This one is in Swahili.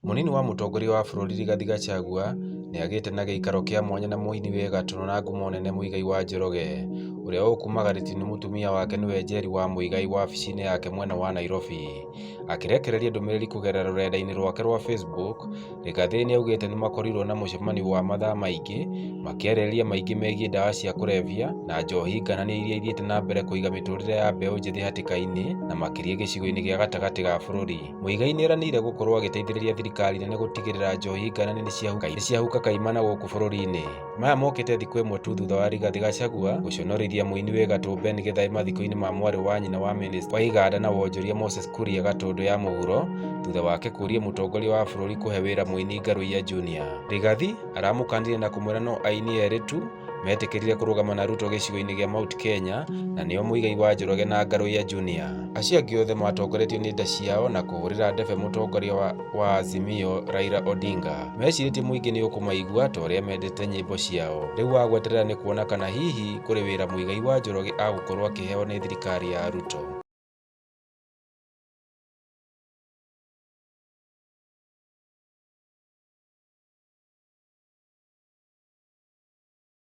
Munini wa mutongoria wa bũrũri Rigathĩ Gachagua nĩ agĩte na gĩikaro kĩa mwanya na mũini wĩ gatũ na ngumo nene Muigai wa Njoroge, ũrĩa ũkumagaritio nĩ mũtumia wake nĩwe Njeri wa Muigai wabici-inĩ yake mwena wa Nairobi. Akĩrekereria ndũmĩrĩri kũgerera rũrenda-inĩ rwake rwa Facebook, Rigathĩ nĩ augĩte nĩ makorirwo na mũcemanio wa mathaa maingĩ makĩarĩrĩria maingĩ megiĩ ndawa cia kũrebia na njohi ngananie iria ithiĩte na mbere kũiga mĩtũrĩre ya mbeũ njĩthĩ hatĩka-inĩ na makĩria gĩcigo-inĩ gĩa gatagatĩ ga bũrũri. Muigai nĩ eranĩire gũkorwo agĩteithĩrĩria thirikari nene gũtigĩrĩra njohi ngananie nĩ ciahuka kaimana gũkũ bũrũri-inĩ. Maya mokĩte thikũ ĩmwe tu thutha wa Rigathĩ Gachagua gũconorithia mũini wĩ gatũ Ben Gĩthai mathiko-inĩ ma mwarĩ wa nyina wa mĩnĩsta wa Iganda na wonjoria Moses Kuria Gatũndũ ya mũhuro thutha wake kũria mũtongoria wa bũrũri kũhe wĩra mũini Ngarũiya Junior. Rigathĩ aramũkanire na kũmwĩra no aini erĩ tu metĩkĩrire kũrũgama na Ruto gĩcigo-inĩ gĩa Mount Kenya, na nĩo Muigai wa Njoroge na Ngarũiya Junior. Acio angĩ othe matongoretio nĩ nda ciao na kũhũrĩra ndebe mũtongoria wa Azimio Raila Odinga. Mecirĩtie mũingĩ nĩ ũkũmaigua ta ũrĩa mendete nyĩmbo ciao. Rĩu wagweterera nĩ kuona kana hihi kũrĩ wĩra Muigai wa Njoroge agũkorwo akĩheo nĩ thirikari ya Ruto.